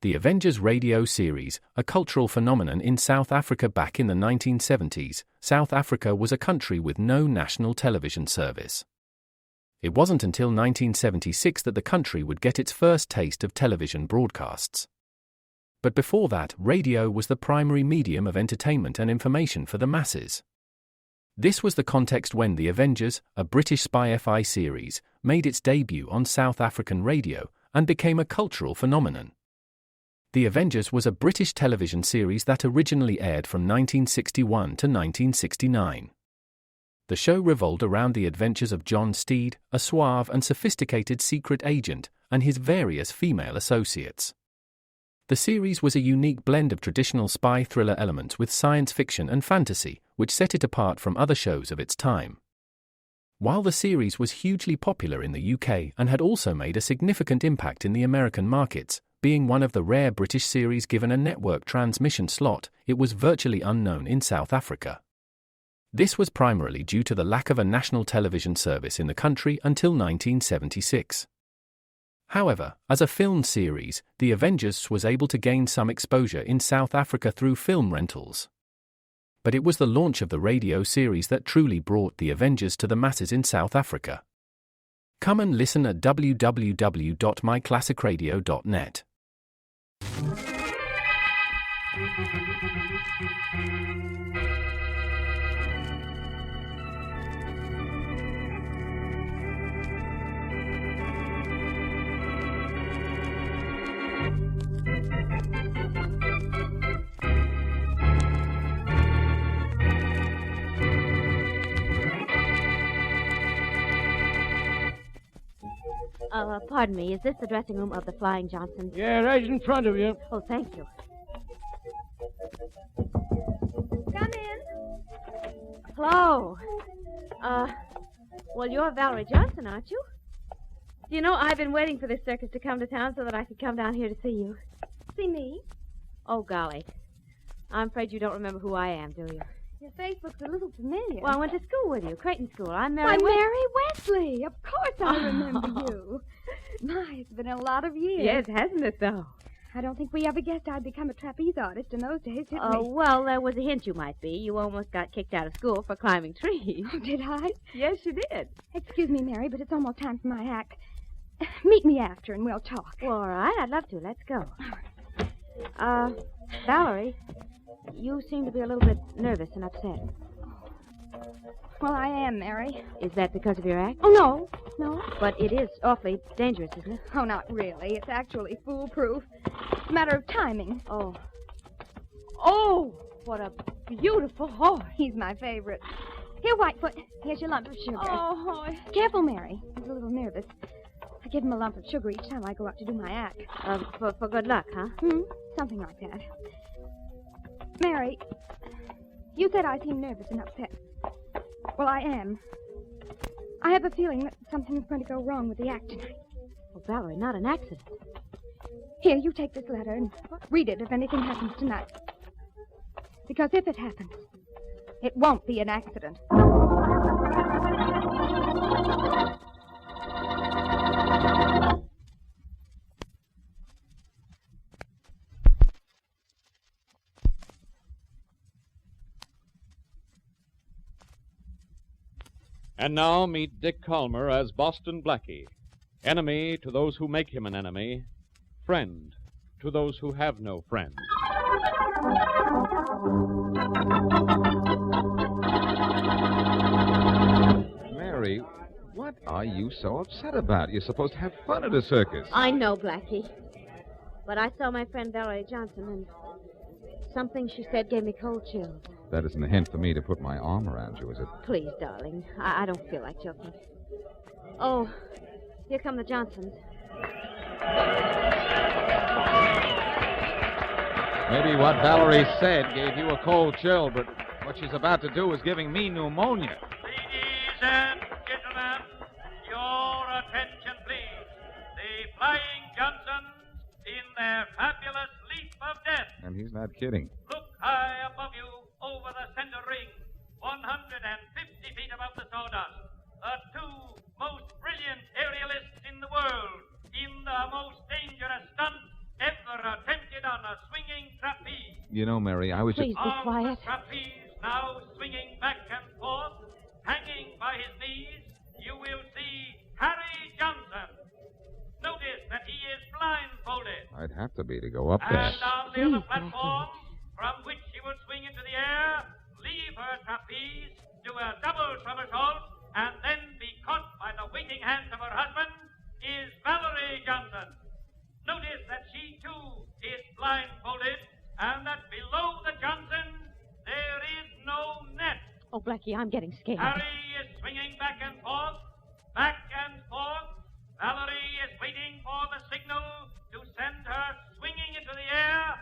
The Avengers radio series, a cultural phenomenon in South Africa back in the 1970s. South Africa was a country with no national television service. It wasn't until 1976 that the country would get its first taste of television broadcasts. But before that, radio was the primary medium of entertainment and information for the masses. This was the context when The Avengers, a British spy-fi series, made its debut on South African radio and became a cultural phenomenon. The Avengers was a British television series that originally aired from 1961 to 1969. The show revolved around the adventures of John Steed, a suave and sophisticated secret agent, and his various female associates. The series was a unique blend of traditional spy thriller elements with science fiction and fantasy, which set it apart from other shows of its time. While the series was hugely popular in the UK and had also made a significant impact in the American markets, being one of the rare British series given a network transmission slot, it was virtually unknown in South Africa. This was primarily due to the lack of a national television service in the country until 1976. However, as a film series, The Avengers was able to gain some exposure in South Africa through film rentals. But it was the launch of the radio series that truly brought The Avengers to the masses in South Africa. Come and listen at www.myclassicradio.net. Pardon me, is this the dressing room of the Flying Johnsons? Yeah, right in front of you. Oh, thank you. Come in. Hello. Well, you're Valerie Johnson, aren't you? You know, I've been waiting for this circus to come to town so that I could come down here to see you. See me? Oh, golly. I'm afraid you don't remember who I am, do you? Your face looks a little familiar. Well, I went to school with you, Creighton School. I'm Mary Mary Wesley. Of course I remember you. My, it's been a lot of years. Yes, hasn't it, though? I don't think we ever guessed I'd become a trapeze artist in those days, did Oh, we? well, there was a hint you might be. You almost got kicked out of school for climbing trees. Oh, did I? Yes, you did. Excuse me, Mary, but it's almost time for my act. Meet me after and we'll talk. Well, all right, I'd love to. Let's go. Valerie, you seem to be a little bit nervous and upset. Well, I am, Mary. Is that because of your act? Oh, no. No. But it is awfully dangerous, isn't it? Oh, not really. It's actually foolproof. It's a matter of timing. Oh. Oh, what a beautiful horse. He's my favorite. Here, Whitefoot. Here's your lump of sugar. Oh. Careful, Mary. He's a little nervous. I give him a lump of sugar each time I go out to do my act. For good luck, huh? Something like that. Mary, you said I seem nervous and upset. Well, I am. I have a feeling that something's going to go wrong with the act tonight. Oh, Valerie, not an accident. Here, you take this letter and read it if anything happens tonight. Because if it happens, it won't be an accident. And now meet Dick Calmer as Boston Blackie. Enemy to those who make him an enemy. Friend to those who have no friend. Mary, what are you so upset about? You're supposed to have fun at a circus. I know, Blackie. But I saw my friend Valerie Johnson, and something she said gave me cold chills. That isn't a hint for me to put my arm around you, is it? Please, darling. I don't feel like joking. Oh, here come the Johnsons. Maybe what Valerie said gave you a cold chill, but what she's about to do is giving me pneumonia. Ladies and gentlemen, your attention, please. The Flying Johnsons in their fabulous leap of death. And he's not kidding. Look high above you over the center ring, 150 feet above the sawdust. The two most brilliant aerialists in the world in the most dangerous stunt ever attempted on a swinging trapeze. You know, Mary, I was Please just... be On quiet. the trapeze, now swinging back and forth, hanging by his knees, you will see Harry Johnson. Notice that he is blindfolded. I'd have to be to go up there. And on the other platform, from which she will swing into the air, leave her trapeze, do a double somersault, and then be caught by the waiting hands of her husband, is Valerie Johnson. Notice that she, too, is blindfolded, and that below the Johnson, there is no net. Oh, Blackie, I'm getting scared. Harry is swinging back and forth, back and forth. Valerie is waiting for the signal to send her swinging into the air.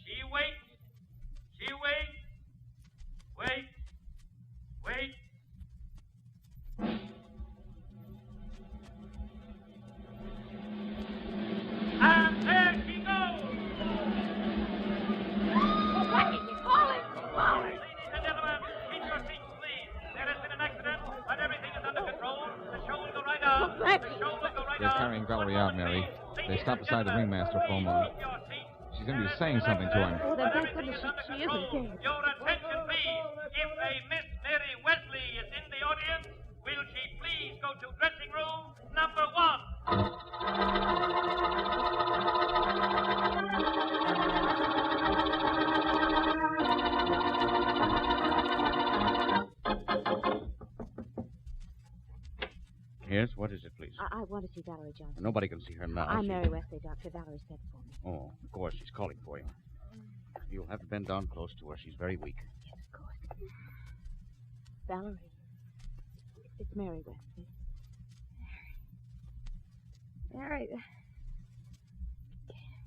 She waits. She waits. Wait. Wait. And there she goes. Oh, Blackie, he's falling. Ladies and gentlemen, keep your seats, please. There has been an accident, but everything is under control. The show will go right on. Oh, Blackie. The show will go right They're on. carrying Valerie out, Mary. They stopped beside the ringmaster for a moment. She's going to be saying something to him. Oh, then thank goodness she isn't dead. Your attention, please. If a Miss Mary Wesley is in the audience, will she please go to dressing room number 1? Yes, what is it, please? I want to see Valerie Johnson. Nobody can see her now. I'm Mary Wesley, Doctor. Valerie sent for me. Oh, of course, she's calling for you. You'll have to bend down close to her. She's very weak. Yes, of course. Valerie. It's Mary Wesley. Mary.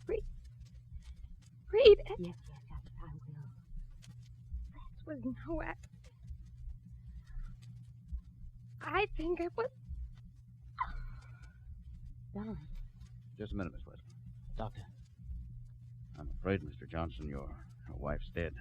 Read. Yes, I will. That was no accident. I think it was. Valerie. Just a minute, Miss Wesley. Doctor. I'm afraid, Mr. Johnson, your wife's dead.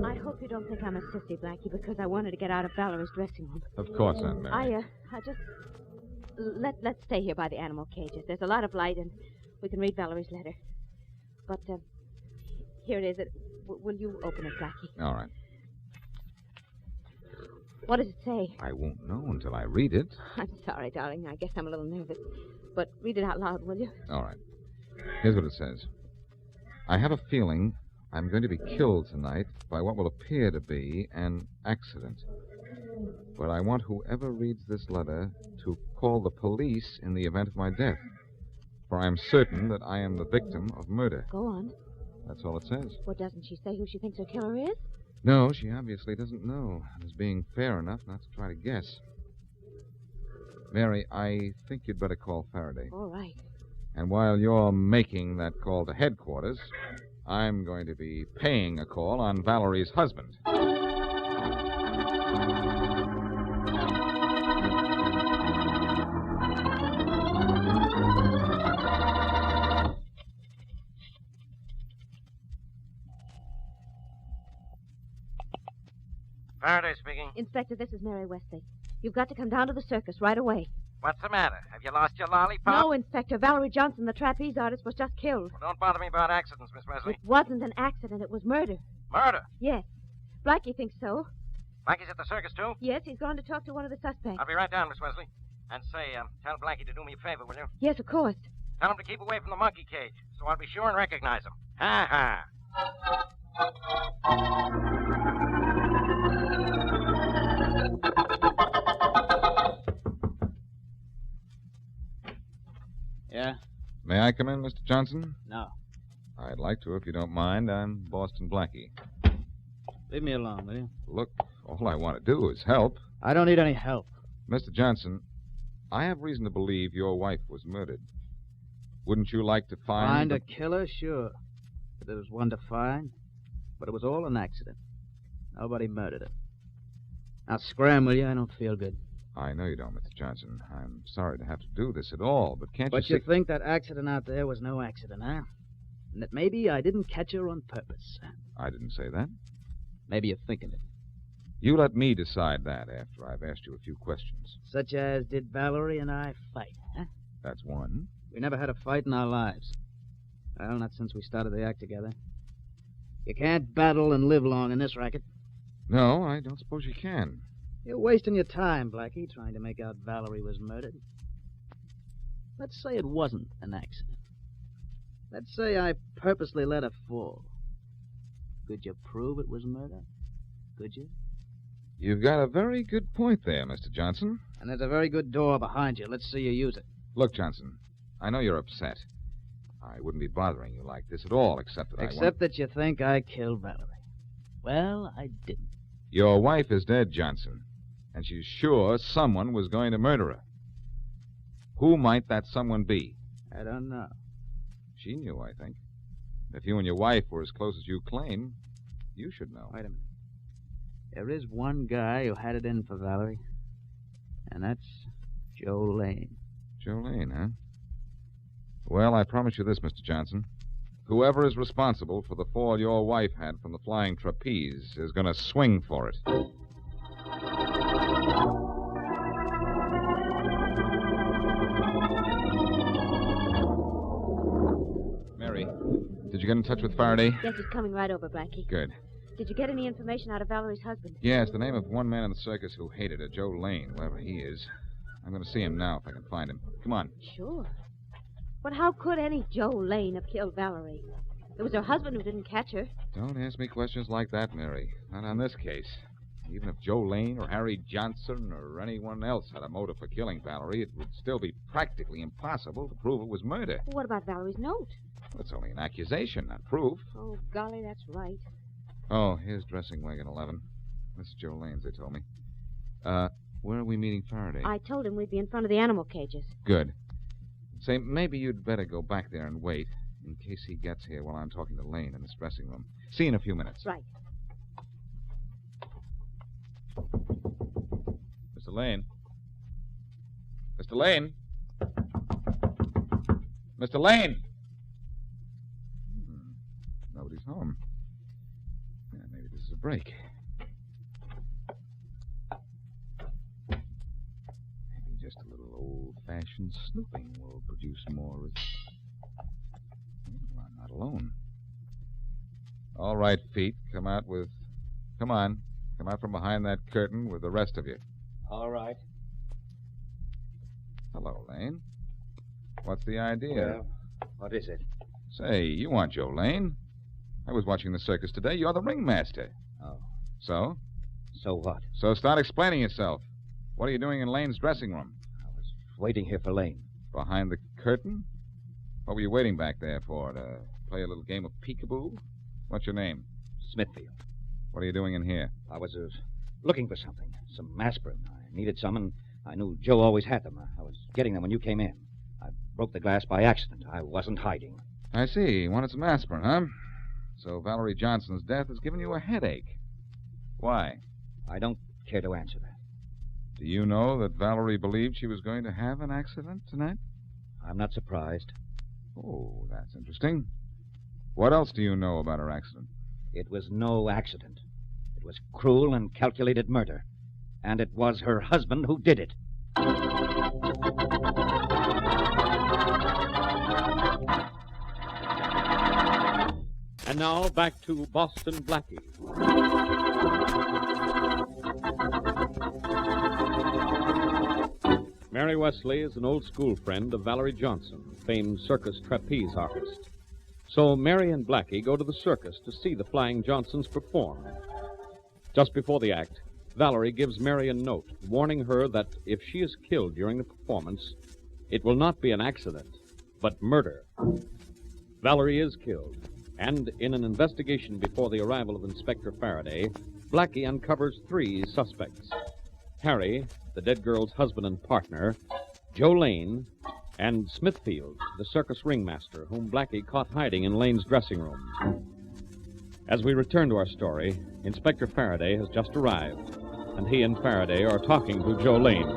I hope you don't think I'm a sissy, Blackie, because I wanted to get out of Valerie's dressing room. Of course, Aunt Mary. I just... Let's stay here by the animal cages. There's a lot of light, and we can read Valerie's letter. But, here it is. Will you open it, Blackie? All right. What does it say? I won't know until I read it. I'm sorry, darling. I guess I'm a little nervous. But read it out loud, will you? All right. Here's what it says. I have a feeling I'm going to be killed tonight by what will appear to be an accident. But I want whoever reads this letter to call the police in the event of my death. For I am certain that I am the victim of murder. Go on. That's all it says. Well, doesn't she say who she thinks her killer is? No, she obviously doesn't know. And is being fair enough not to try to guess. Mary, I think you'd better call Faraday. All right. And while you're making that call to headquarters, I'm going to be paying a call on Valerie's husband. Faraday speaking. Inspector, this is Mary Wesley. You've got to come down to the circus right away. What's the matter? Have you lost your lollipop? No, Inspector. Valerie Johnson, the trapeze artist, was just killed. Well, don't bother me about accidents, Miss Wesley. It wasn't an accident. It was murder. Murder? Yes. Blackie thinks so. Blackie's at the circus, too? Yes, he's gone to talk to one of the suspects. I'll be right down, Miss Wesley. And say, tell Blackie to do me a favor, will you? Yes, of course. Tell him to keep away from the monkey cage, so I'll be sure and recognize him. Ha-ha. Yeah? May I come in, Mr. Johnson? No. I'd like to, if you don't mind. I'm Boston Blackie. Leave me alone, will you? Look, all I want to do is help. I don't need any help. Mr. Johnson, I have reason to believe your wife was murdered. Wouldn't you like to find... Find a killer? Sure. If there was one to find. But it was all an accident. Nobody murdered her. Now scram, will you? I don't feel good. I know you don't, Mr. Johnson. I'm sorry to have to do this at all, but can't But you you think that accident out there was no accident, huh? And that maybe I didn't catch her on purpose. I didn't say that. Maybe you're thinking it. You let me decide that after I've asked you a few questions. Such as, did Valerie and I fight, huh? That's one. We never had a fight in our lives. Well, not since we started the act together. You can't battle and live long in this racket. No, I don't suppose you can. You're wasting your time, Blackie, trying to make out Valerie was murdered. Let's say it wasn't an accident. Let's say I purposely let her fall. Could you prove it was murder? Could you? You've got a very good point there, Mr. Johnson. And there's a very good door behind you. Let's see you use it. Look, Johnson, I know you're upset. I wouldn't be bothering you like this at all, except that Except that you think I killed Valerie. Well, I didn't. Your wife is dead, Johnson, and she's sure someone was going to murder her. Who might that someone be? I don't know. She knew, I think. If you and your wife were as close as you claim, you should know. Wait a minute. There is one guy who had it in for Valerie, and that's Joe Lane. Joe Lane, huh? Well, I promise you this, Mr. Johnson. Whoever is responsible for the fall your wife had from the flying trapeze is going to swing for it. Mary, did you get in touch with Faraday? Yes, he's coming right over, Blackie. Good. Did you get any information out of Valerie's husband? Yes, the name of one man in the circus who hated her, Joe Lane, whoever he is. I'm going to see him now if I can find him. Come on. Sure. But how could any Joe Lane have killed Valerie? It was her husband who didn't catch her. Don't ask me questions like that, Mary. Not on this case. Even if Joe Lane or Harry Johnson or anyone else had a motive for killing Valerie, it would still be practically impossible to prove it was murder. What about Valerie's note? Well, it's only an accusation, not proof. Oh, golly, that's right. Oh, here's dressing wagon 11. This is Joe Lane's, they told me. Where are we meeting Faraday? I told him we'd be in front of the animal cages. Good. Say, maybe you'd better go back there and wait, in case he gets here while I'm talking to Lane in this dressing room. See you in a few minutes. Right. Mr. Lane? Mr. Lane? Mr. Lane! Nobody's home. Yeah, maybe this is a break. Maybe just a little old-fashioned snooping will produce more results. I'm not alone. All right, Feet, come out from behind that curtain with the rest of you. All right. Hello, Lane. What's the idea? Well, what is it? Say, you aren't Joe Lane. I was watching the circus today. You're the ringmaster. Oh. So? So what? So start explaining yourself. What are you doing in Lane's dressing room? I was waiting here for Lane. Behind the curtain? What were you waiting back there for? To play a little game of peekaboo? What's your name? Smithfield. What are you doing in here? I was looking for something. Some aspirin. I needed some, and I knew Joe always had them. I was getting them when you came in. I broke the glass by accident. I wasn't hiding. I see. You wanted some aspirin, huh? So Valerie Johnson's death has given you a headache. Why? I don't care to answer that. Do you know that Valerie believed she was going to have an accident tonight? I'm not surprised. Oh, that's interesting. What else do you know about her accident? It was no accident. It was cruel and calculated murder. And it was her husband who did it. And now back to Boston Blackie. Mary Wesley is an old school friend of Valerie Johnson, famed circus trapeze artist. So Mary and Blackie go to the circus to see the Flying Johnsons perform. Just before the act, Valerie gives Mary a note warning her that if she is killed during the performance, it will not be an accident, but murder. Valerie is killed, and in an investigation before the arrival of Inspector Faraday, Blackie uncovers 3 suspects: Harry, the dead girl's husband and partner, Joe Lane, and Smithfield, the circus ringmaster, whom Blackie caught hiding in Lane's dressing room. As we return to our story, Inspector Faraday has just arrived, and he and Faraday are talking to Joe Lane.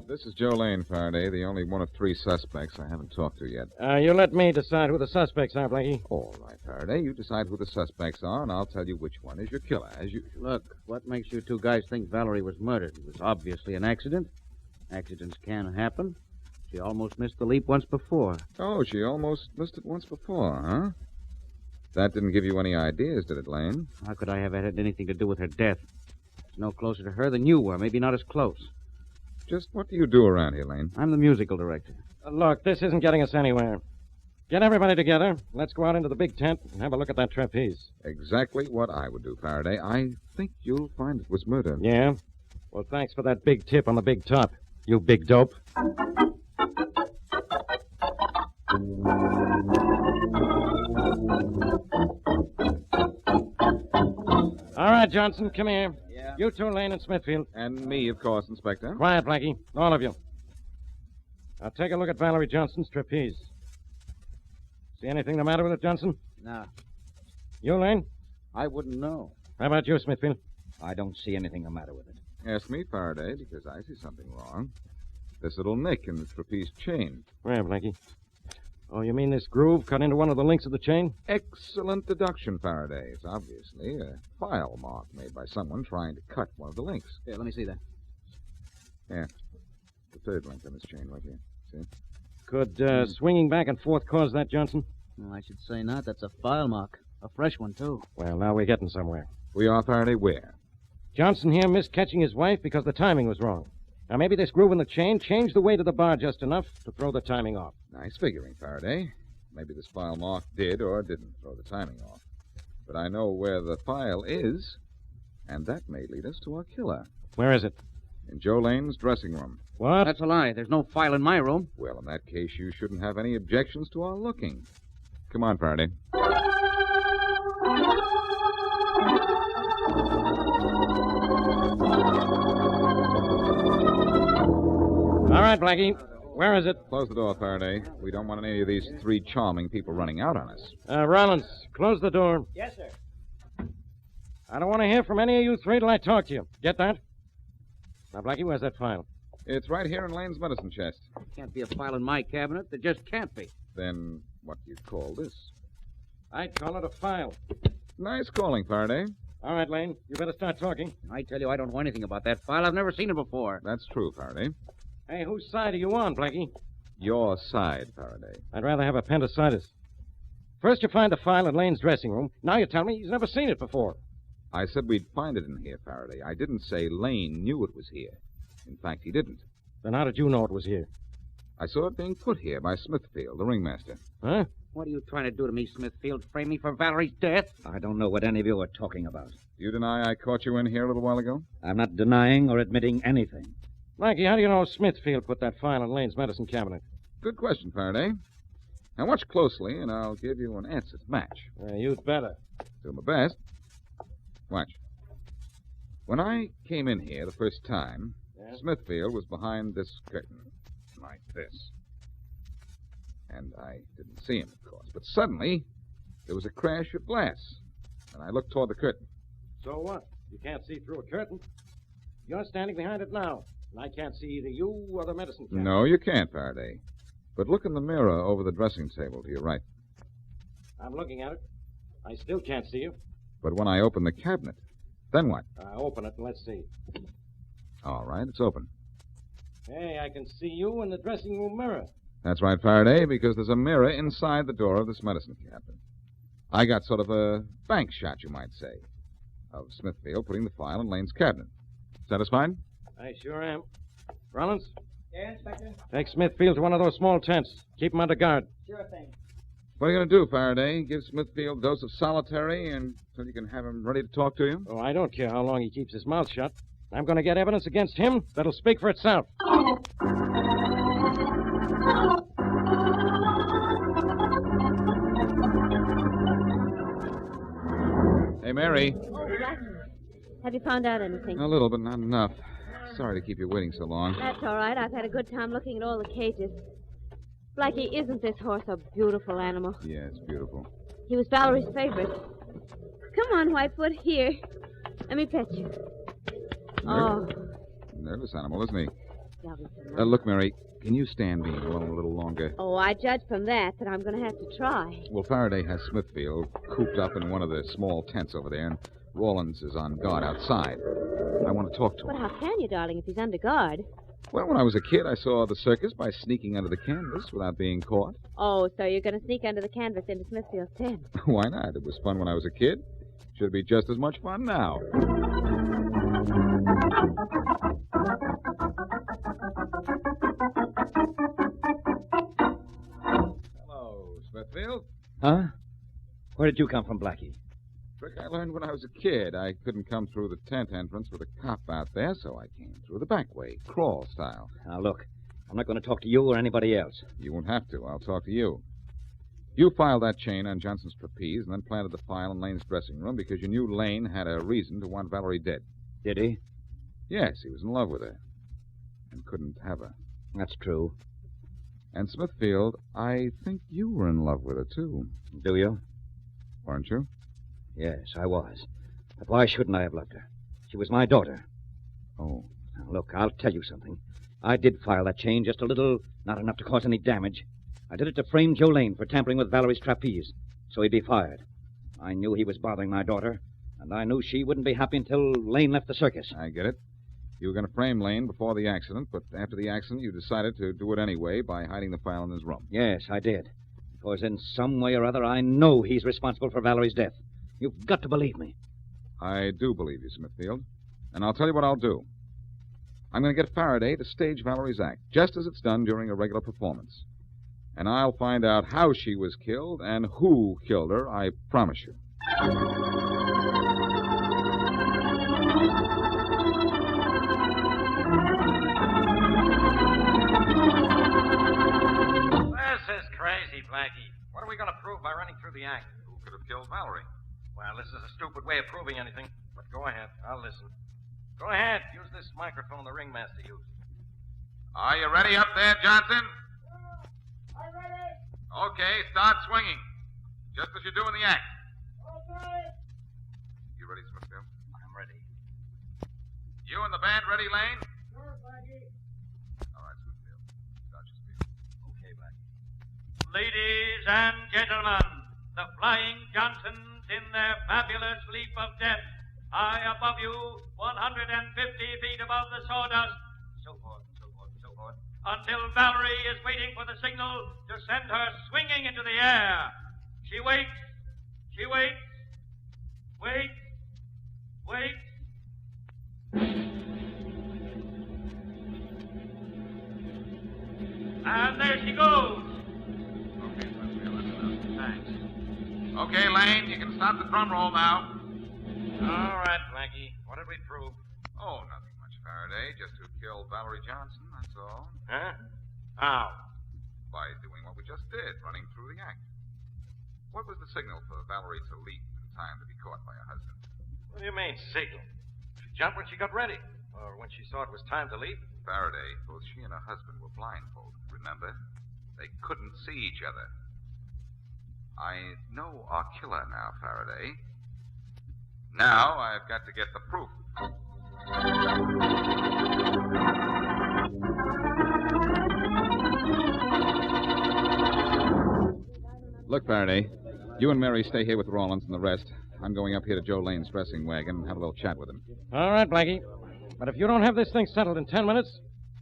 This is Joe Lane, Faraday, the only one of 3 suspects I haven't talked to yet. You let me decide who the suspects are, Blackie. All right, Faraday. You decide who the suspects are, and I'll tell you which one is your killer, as usual. Look, what makes you 2 guys think Valerie was murdered? It was obviously an accident. Accidents can happen. She almost missed the leap once before. Oh, she almost missed it once before, huh? That didn't give you any ideas, did it, Lane? How could I have had anything to do with her death? I was no closer to her than you were, maybe not as close. Just what do you do around here, Lane? I'm the musical director. Look, this isn't getting us anywhere. Get everybody together. Let's go out into the big tent and have a look at that trapeze. Exactly what I would do, Faraday. I think you'll find it was murder. Yeah? Well, thanks for that big tip on the big top, you big dope. All right, Johnson, come here. Yeah? You 2, Lane and Smithfield. And me, of course, Inspector. Quiet, Blackie. All of you. Now take a look at Valerie Johnson's trapeze. See anything the matter with it, Johnson? No, You, Lane? I wouldn't know. How about you, Smithfield? I don't see anything the matter with it. Ask me, Faraday, because I see something wrong. This little nick in the trapeze chain. Where, Blackie? Oh, you mean this groove cut into one of the links of the chain? Excellent deduction, Faraday. It's obviously a file mark made by someone trying to cut one of the links. Here, let me see that. Yeah. The 3rd link on this chain right here. See? Could swinging back and forth cause that, Johnson? No, I should say not. That's a file mark. A fresh one, too. Well, now we're getting somewhere. We are, Faraday, where? Johnson here missed catching his wife because the timing was wrong. Now, maybe this groove in the chain changed the weight of the bar just enough to throw the timing off. Nice figuring, Faraday. Maybe this file mark did or didn't throw the timing off. But I know where the file is, and that may lead us to our killer. Where is it? In Joe Lane's dressing room. What? That's a lie. There's no file in my room. Well, in that case, you shouldn't have any objections to our looking. Come on, Faraday. All right, Blackie. Where is it? Close the door, Faraday. We don't want any of these 3 charming people running out on us. Rollins, close the door. Yes, sir. I don't want to hear from any of you 3 till I talk to you. Get that? Now, Blackie, where's that file? It's right here in Lane's medicine chest. Can't be a file in my cabinet. There just can't be. Then what do you call this? I'd call it a file. Nice calling, Faraday. All right, Lane, you better start talking. I tell you, I don't know anything about that file. I've never seen it before. That's true, Faraday. Hey, whose side are you on, Blackie? Your side, Faraday. I'd rather have appendicitis. First you find the file in Lane's dressing room. Now you tell me he's never seen it before. I said we'd find it in here, Faraday. I didn't say Lane knew it was here. In fact, he didn't. Then how did you know it was here? I saw it being put here by Smithfield, the ringmaster. Huh? What are you trying to do to me, Smithfield? Frame me for Valerie's death? I don't know what any of you are talking about. You deny I caught you in here a little while ago? I'm not denying or admitting anything. Blackie, how do you know Smithfield put that file in Lane's medicine cabinet? Good question, Faraday. Now watch closely, and I'll give you an answer to match. You'd better. Do my best. Watch. When I came in here the first time, Smithfield was behind this curtain, like this. And I didn't see him, of course. But suddenly, there was a crash of glass, and I looked toward the curtain. So what? You can't see through a curtain. You're standing behind it now, and I can't see either you or the medicine cabinet. No, you can't, Faraday. But look in the mirror over the dressing table to your right. I'm looking at it. I still can't see you. But when I open the cabinet, then what? Open it and let's see. All right, it's open. Hey, I can see you in the dressing room mirror. That's right, Faraday, because there's a mirror inside the door of this medicine cabinet. I got sort of a bank shot, you might say, of Smithfield putting the file in Lane's cabinet. Satisfied? I sure am. Rollins? Yeah, Inspector? Take Smithfield to one of those small tents. Keep him under guard. Sure thing. What are you going to do, Faraday? Give Smithfield a dose of solitary until you can have him ready to talk to you? Oh, I don't care how long he keeps his mouth shut. I'm going to get evidence against him that'll speak for itself. Hey, Mary. Oh, Blackie. Have you found out anything? A little, but not enough. Sorry to keep you waiting so long. That's all right. I've had a good time looking at all the cages. Blackie, isn't this horse a beautiful animal? Yeah, it's beautiful. He was Valerie's favorite. Come on, Whitefoot. Here. Let me pet you. Oh. Nervous animal, isn't he? Lovely. Look, Mary, can you stand being alone a little longer? Oh, I judge from that I'm going to have to try. Well, Faraday has Smithfield cooped up in one of the small tents over there, and Rawlins is on guard outside. I want to talk to him. But how can you, darling, if he's under guard? Well, when I was a kid, I saw the circus by sneaking under the canvas without being caught. Oh, so you're going to sneak under the canvas into Smithfield's tent. Why not? It was fun when I was a kid. Should be just as much fun now. Hello, Smithfield. Huh? Where did you come from, Blackie? Trick I learned when I was a kid. I couldn't come through the tent entrance with a cop out there, so I came through the back way, crawl style. Now, look, I'm not going to talk to you or anybody else. You won't have to. I'll talk to you. You filed that chain on Johnson's trapeze and then planted the file in Lane's dressing room because you knew Lane had a reason to want Valerie dead. Did he? Yes, he was in love with her and couldn't have her. That's true. And Smithfield, I think you were in love with her, too. Do you? Weren't you? Yes, I was. But why shouldn't I have loved her? She was my daughter. Oh. Now, look, I'll tell you something. I did file that chain just a little, not enough to cause any damage. I did it to frame Joe Lane for tampering with Valerie's trapeze, so he'd be fired. I knew he was bothering my daughter, and I knew she wouldn't be happy until Lane left the circus. I get it. You were going to frame Lane before the accident, but after the accident, you decided to do it anyway by hiding the file in his room. Yes, I did. Because in some way or other, I know he's responsible for Valerie's death. You've got to believe me. I do believe you, Smithfield. And I'll tell you what I'll do. I'm going to get Faraday to stage Valerie's act, just as it's done during a regular performance. And I'll find out how she was killed and who killed her, I promise you. This is crazy, Blackie. What are we going to prove by running through the act? Who could have killed Valerie? Well, this is a stupid way of proving anything, but go ahead. I'll listen. Go ahead. Use this microphone the ringmaster used. Are you ready up there, Johnson? I'm ready. Okay, start swinging. Just as you do in the act. Okay. You ready, Smithfield? I'm ready. You and the band ready, Lane? Sure, Blackie. All right, Smithfield. Start your speed. Okay, Blackie. Ladies and gentlemen, the Flying Johnsons in their fabulous leap of death, high above you, 150 feet above the sawdust, so forth, so forth, so forth, until Valerie is waiting for the signal to send her swinging into the air. She waits, waits, waits. And there she goes. Okay, Smithfield, that's enough. Thanks. Okay, Lane, you can start the drum roll now. All right, Blackie. What did we prove? Oh, nothing much, Faraday. Just who killed Valerie Johnson, that's all. Huh? How? By doing what we just did, running through the act. What was the signal for Valerie to leap in time to be caught by her husband? What do you mean, signal? She jumped when she got ready. Or when she saw it was time to leave. Faraday, both she and her husband were blindfolded, remember? They couldn't see each other. I know our killer now, Faraday. Now I've got to get the proof. Look, Faraday, you and Mary stay here with Rawlins and the rest. I'm going up here to Joe Lane's dressing wagon and have a little chat with him. All right, Blackie. But if you don't have this thing settled in 10 minutes,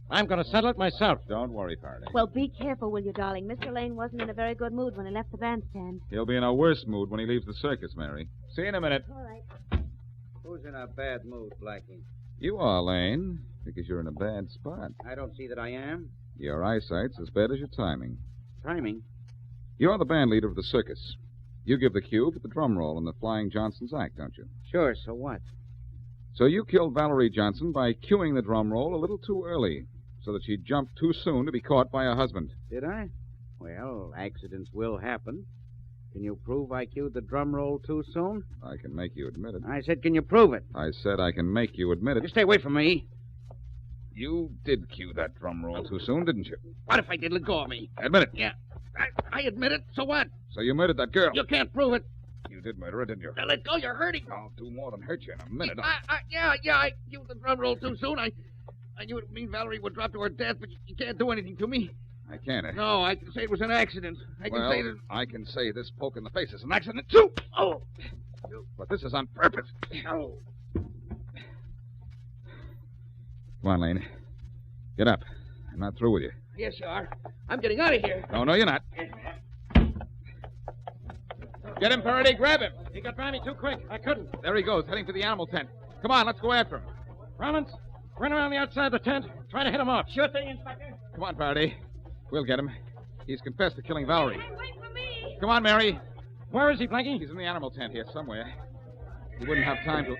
I'm going to settle it myself. Don't worry, Faraday. Well, be careful, will you, darling? Mr. Lane wasn't in a very good mood when he left the bandstand. He'll be in a worse mood when he leaves the circus, Mary. See you in a minute. All right. Who's in a bad mood, Blackie? You are, Lane, because you're in a bad spot. I don't see that I am. Your eyesight's as bad as your timing. Timing? You're the band leader of the circus. You give the cue for the drum roll in the Flying Johnson's act, don't you? Sure, so what? So you killed Valerie Johnson by cueing the drum roll a little too early, so that she jumped too soon to be caught by her husband. Did I? Well, accidents will happen. Can you prove I cued the drum roll too soon? I can make you admit it. I said, can you prove it? I said I can make you admit You it. stay away from me. You did cue that drum roll too soon, didn't you? What if I did? Let go of me. Admit it. Yeah, I admit it. So what? So you murdered that girl. You can't prove it. You did murder her, didn't you? Now let go. You're hurting. I'll do more than hurt you in a minute. I cued the drum roll too soon. I knew it would mean Valerie would drop to her death, but you can't do anything to me. I can't. No, I can say it was an accident. I can say that... I can say this poke in the face is an accident, too. Oh. But this is on purpose. Oh. Come on, Lane. Get up. I'm not through with you. Yes, you are. I'm getting out of here. No, you're not. Get him, Faraday. Grab him. He got by me too quick. I couldn't. There he goes, heading for the animal tent. Come on, let's go after him. Rollins, run around the outside of the tent. Try to hit him off. Sure thing, Inspector. Come on, Faraday. We'll get him. He's confessed to killing Valerie. Hey, wait for me. Come on, Mary. Where is he, Blackie? He's in the animal tent here somewhere. He wouldn't have time to...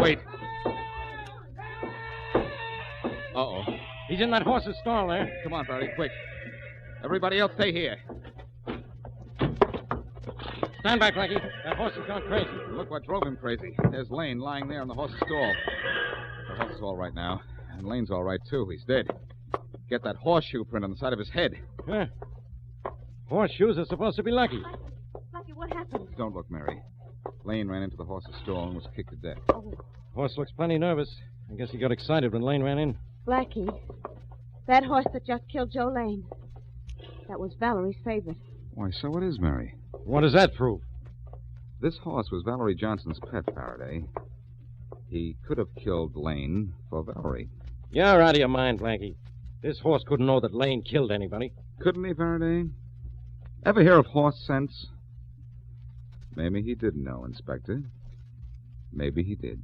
Wait. Uh-oh. He's in that horse's stall there. Come on, Faraday, quick. Everybody else stay here. Stand back, Blackie. That horse has gone crazy. Look what drove him crazy. There's Lane lying there in the horse's stall. The horse is all right now. And Lane's all right, too. He's dead. Get that horseshoe print on the side of his head. Huh. Horseshoes are supposed to be lucky. Blackie, what happened? Don't look, Mary. Lane ran into the horse's stall and was kicked to death. Oh, Horse looks plenty nervous. I guess he got excited when Lane ran in. Blackie, that horse that just killed Joe Lane, that was Valerie's favorite. Why, so it is, Mary. What does that prove? This horse was Valerie Johnson's pet, Faraday. He could have killed Lane for Valerie. You're out of your mind, Blackie. This horse couldn't know that Lane killed anybody. Couldn't he, Faraday? Ever hear of horse sense? Maybe he didn't know, Inspector. Maybe he did.